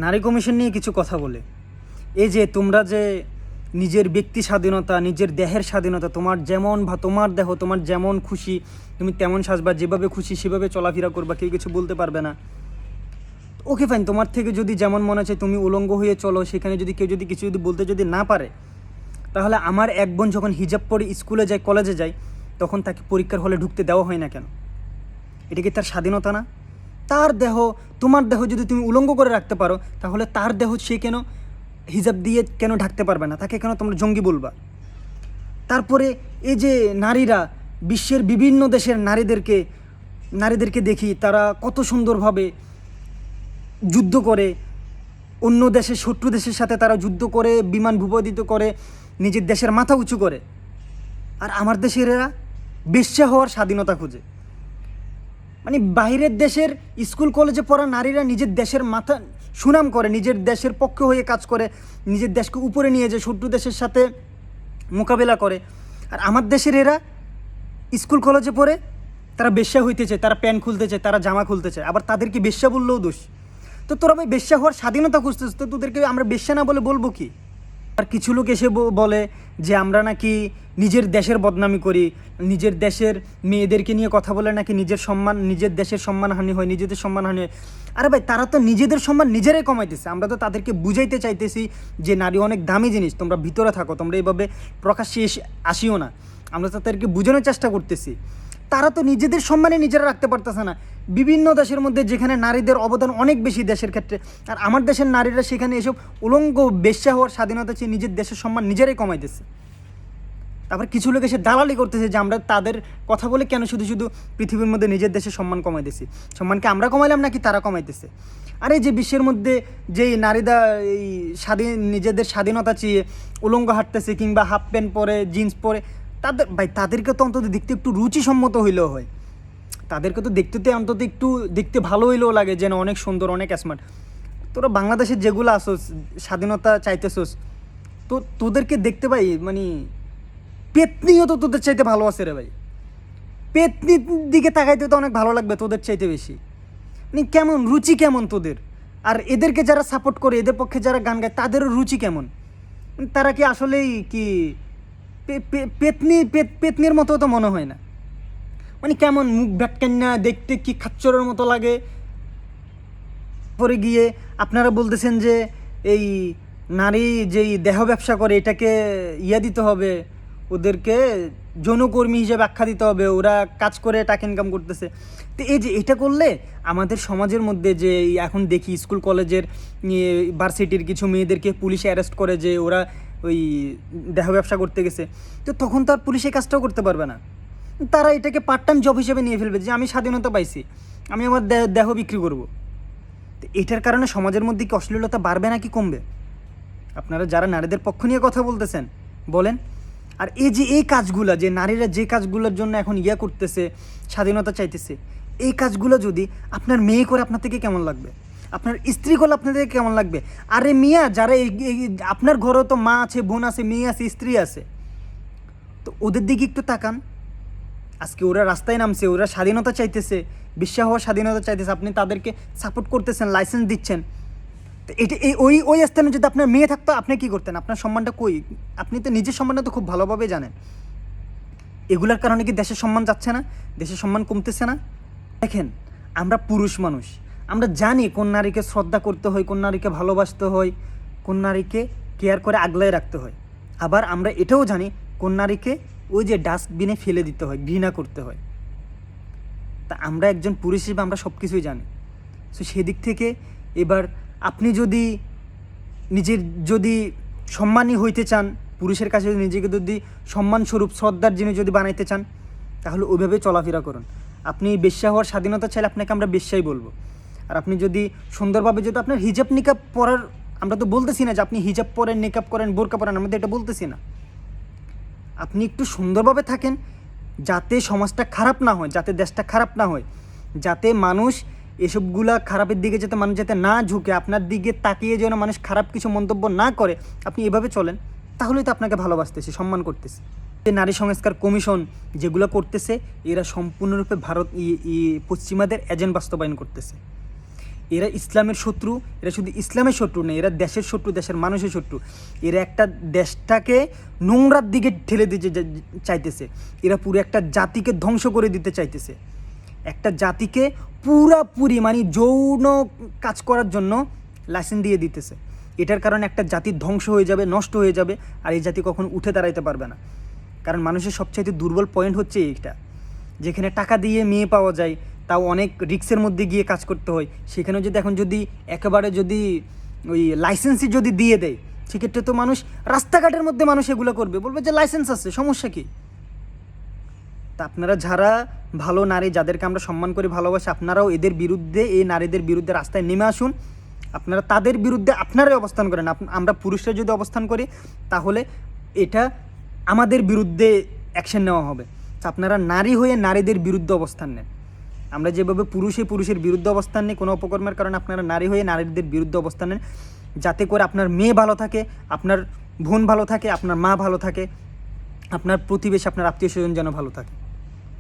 নারী কমিশন নিয়ে কিছু কথা বলে, এই যে তোমরা যে নিজের ব্যক্তি স্বাধীনতা, নিজের দেহের স্বাধীনতা, তোমার যেমন বা তোমার দেহ তোমার যেমন খুশি তুমি তেমন সাজবা, যেভাবে খুশি সেভাবে চলাফেরা করবা, কেউ কিছু বলতে পারবে না। ওকে ফাইন, তোমার থেকে যদি যেমন মনে আছে তুমি উলঙ্গ হয়ে চলো, সেখানে যদি কেউ যদি কিছু যদি বলতে যদি না পারে, তাহলে আমার এক বোন যখন হিজাব পরে স্কুলে যায়, কলেজে যায়, তখন তাকে পরীক্ষার হলে ঢুকতে দেওয়া হয় না কেন? এটা কি তার স্বাধীনতা না? তার দেহ, তোমার দেহ যদি তুমি উলঙ্গ করে রাখতে পারো, তাহলে তার দেহ সে কেন হিজাব দিয়ে কেন ঢাকতে পারবে না? তাকে কেন তোমরা জঙ্গি বলবা? তারপরে এই যে নারীরা, বিশ্বের বিভিন্ন দেশের নারীদেরকে দেখি তারা কত সুন্দরভাবে যুদ্ধ করে, অন্য দেশের শত্রু দেশের সাথে তারা যুদ্ধ করে, বিমান ভূপাতিত করে, নিজের দেশের মাথা উঁচু করে। আর আমার দেশের এরা বেশ্যা হওয়ার স্বাধীনতা খোঁজে। মানে বাইরের দেশের স্কুল কলেজে পড়া নারীরা নিজের দেশের মাথা সুনাম করে, নিজের দেশের পক্ষে হয়ে কাজ করে, নিজের দেশকে উপরে নিয়ে যায়, শত্রু দেশের সাথে মোকাবেলা করে। আর আমার দেশের এরা স্কুল কলেজে পড়ে তারা বেশ্যা হইতে চায়, তারা প্যান্ট খুলতে চায়, তারা জামা খুলতে চায়, আবার তাদেরকে বেশ্যা বললেও দোষ। তো তোরা ভাই বেশ্যা হওয়ার স্বাধীনতা খুঁজতেছ, তো তোদেরকে আমরা বেশ্যা না বলে বলবো কি? আর কিছু লোক এসে বলে যে আমরা নাকি নিজের দেশের বদনামি করি, নিজের দেশের মেয়েদেরকে নিয়ে কথা বলে নাকি নিজের দেশের সম্মানহানি হয়, নিজেদের সম্মানহানি হয়। আরে ভাই, তারা তো নিজেদের সম্মান নিজেরাই কমাইতেছে। আমরা তো তাদেরকে বুঝাইতে চাইতেছি যে নারী অনেক দামি জিনিস, তোমরা ভিতরে থাকো, তোমরা এইভাবে প্রকাশ্যে আসিও না। আমরা তো তাদেরকে বোঝানোর চেষ্টা করতেছি। তারা তো নিজেদের সম্মানে নিজেরা রাখতে পারতেছে না। বিভিন্ন দেশের মধ্যে যেখানে নারীদের অবদান অনেক বেশি দেশের ক্ষেত্রে, আর আমার দেশের নারীরা সেখানে এসব উলঙ্গ বেশ্যা হওয়ার স্বাধীনতা চেয়ে নিজের দেশের সম্মান নিজেরাই কমাইতেছে। তারপর কিছু লোক এসে দালালি করতেছে যে আমরা তাদের কথা বলে কেন শুধু শুধু পৃথিবীর মধ্যে নিজের দেশের সম্মান কমাইতেছি। সম্মানকে আমরা কমাইলাম নাকি তারা কমাইতেছে? আর এই যে বিশ্বের মধ্যে যেই নারীরা এই নিজেদের স্বাধীনতা চেয়ে উলঙ্গ হাঁটতেছে, কিংবা হাফ প্যান্ট পরে, জিন্স পরে, তাদেরকে তো অন্তত দেখতে একটু রুচিসম্মত হইলেও হয়। তাদেরকে তো অন্তত একটু দেখতে ভালো হইলেও লাগে, যেন অনেক সুন্দর, অনেক স্মার্ট। তোরা বাংলাদেশের যেগুলো আসোস, স্বাধীনতা চাইতেছোস, তো তোদেরকে দেখতে পাই মানে পেতনিও তো তোদের চাইতে ভালো আছে রে ভাই। পেতনির দিকে তাকাইতে তো অনেক ভালো লাগবে তোদের চাইতে বেশি। মানে কেমন রুচি, কেমন তোদের? আর এদেরকে যারা সাপোর্ট করে, এদের পক্ষে যারা গান গায়, তাদেরও রুচি কেমন? তারা কি আসলেই কি পেতনির মতো তো মনে হয় না। মানে কেমন মুখ ভ্যাটকান্না, দেখতে কি খাচ্চরের মতো লাগে। পরে গিয়ে আপনারা বলতেছেন যে এই নারী যেই দেহ ব্যবসা করে এটাকে দিতে হবে, ওদেরকে যৌনকর্মী হিসেবে আখ্যা দিতে হবে, ওরা কাজ করে টাকা ইনকাম করতেছে। তো এই যে এটা করলে আমাদের সমাজের মধ্যে যে এখন দেখি স্কুল কলেজের ভার্সিটির কিছু মেয়েদেরকে পুলিশে অ্যারেস্ট করে যে ওরা ওই দেহ ব্যবসা করতে গেছে, তো তখন তো আর পুলিশ এই কাজটাও করতে পারবে না। তারা এটাকে পার্ট টাইম জব হিসেবে নিয়ে ফেলবে যে আমি স্বাধীনতা পাইছি, আমি আমার দেহ বিক্রি করব। তো এটার কারণে সমাজের মধ্যে কি অশ্লীলতা বাড়বে নাকি কমবে? আপনারা যারা নারীদের পক্ষ নিয়ে কথা বলতেছেন বলেন। আর এই যে এই কাজগুলো, যে নারীরা যে কাজগুলোর জন্য এখন করতেছে, স্বাধীনতা চাইতেছে, এই কাজগুলো যদি আপনার মেয়ে করে আপনার থেকে কেমন লাগবে? আপনার স্ত্রী করলে আপনার থেকে কেমন লাগবে? আরে মিয়া, যারা আপনার ঘরেও তো মা আছে, বোন আছে, মেয়ে আছে, স্ত্রী আছে, তো ওদের দিকে একটু তাকান। আজকে ওরা রাস্তায় নামছে, ওরা স্বাধীনতা চাইতেছে, বিশ্বা হওয়ার স্বাধীনতা চাইতেছে, আপনি তাদেরকে সাপোর্ট করতেছেন, লাইসেন্স দিচ্ছেন। তো এটা ওই স্থানে যদি আপনার মেয়ে থাকতো, আপনি কী করতেন? আপনার সম্মানটা কই? আপনি তো নিজের সম্মানটা তো খুব ভালোভাবে জানেন। এগুলার কারণে কি দেশের সম্মান যাচ্ছে না? দেশের সম্মান কমতেছে না? দেখেন, আমরা পুরুষ মানুষ, আমরা জানি কোন নারীকে শ্রদ্ধা করতে হয়, কোন নারীকে ভালোবাসতে হয়, কোন নারীকে কেয়ার করে আগলায় রাখতে হয়। আবার আমরা এটাও জানি কোন নারীকে ওই যে ডাস্টবিনে ফেলে দিতে হয়, ঘৃণা করতে হয়। তা আমরা একজন পুরুষ হিসেবে আমরা সব কিছুই জানি। সো সেদিক থেকে এবার আপনি যদি সম্মানী হইতে চান, পুরুষের কাছে নিজেকে যদি সম্মানস্বরূপ শ্রদ্ধার জিনিস যদি বানাইতে চান, তাহলে ওইভাবে চলাফেরা করুন। আপনি বেশ্যা হওয়ার স্বাধীনতা চাইলে আপনাকে আমরা বেশ্যাই বলবো। আর আপনি যদি সুন্দরভাবে, যদি আপনার হিজাব নিকাব পরার, আমরা তো বলতেছি না যে আপনি হিজাব পরেন, নিকাব করেন, বোরকা পরেন, আমরা তো এটা বলতেছি না। আপনি একটু সুন্দরভাবে থাকেন, যাতে সমাজটা খারাপ না হয়, যাতে দেশটা খারাপ না হয়, যাতে মানুষ এসবগুলা খারাপের দিকে যাতে মানুষ যাতে না ঝুঁকে, আপনার দিকে তাকিয়ে যেন মানুষ খারাপ কিছু মন্তব্য না করে, আপনি এভাবে চলেন, তাহলেই তো আপনাকে ভালোবাসতেছি, সম্মান করতেছি। নারী সংস্কার কমিশন যেগুলো করতেছে, এরা সম্পূর্ণরূপে পশ্চিমাদের এজেন্ট বাস্তবায়ন করতেছে। এরা ইসলামের শত্রু, এরা শুধু ইসলামের শত্রু নেই, এরা দেশের শত্রু, দেশের মানুষের শত্রু। এরা একটা দেশটাকে নোংরার দিকে ঠেলে দিতে চাইতেছে, এরা পুরো একটা জাতিকে ধ্বংস করে দিতে চাইতেছে, একটা জাতিকে পুরাপুরি মানে যৌন কাজ করার জন্য লাইসেন্স দিয়ে দিতেছে। এটার কারণে একটা জাতির ধ্বংস হয়ে যাবে, নষ্ট হয়ে যাবে, আর এই জাতি কখনো উঠে দাঁড়াইতে পারবে না। কারণ মানুষের সবচাইতে দুর্বল পয়েন্ট হচ্ছে এইটা, যেখানে টাকা দিয়ে মেয়ে পাওয়া যায়, তাও অনেক রিস্কের মধ্যে গিয়ে কাজ করতে হয়, সেখানেও যদি এখন যদি একেবারে যদি ওই লাইসেন্সই যদি দিয়ে দেয়, সেক্ষেত্রে তো মানুষ রাস্তাঘাটের মধ্যে মানুষ এগুলো করবে, বলবে যে লাইসেন্স আছে, সমস্যা কী? তা আপনারা যারা ভালো নারী, যাদেরকে আমরা সম্মান করি, ভালোবাসি, আপনারাও এদের বিরুদ্ধে, এই নারীদের বিরুদ্ধে রাস্তায় নেমে আসুন। আপনারা তাদের বিরুদ্ধে আপনারাই অবস্থান করেন। আমরা পুরুষরা যদি অবস্থান করি তাহলে এটা আমাদের বিরুদ্ধে অ্যাকশন নেওয়া হবে। তো আপনারা নারী হয়ে নারীদের বিরুদ্ধে অবস্থান নেন। আমরা যেভাবে পুরুষের বিরুদ্ধে অবস্থান নেই কোনো অপকর্মের কারণে, আপনারা নারী হয়ে নারীদের বিরুদ্ধে অবস্থান নেন, যাতে করে আপনার মেয়ে ভালো থাকে, আপনার বোন ভালো থাকে, আপনার মা ভালো থাকে, আপনার প্রতিবেশী, আপনার আত্মীয় স্বজন যেন ভালো থাকে।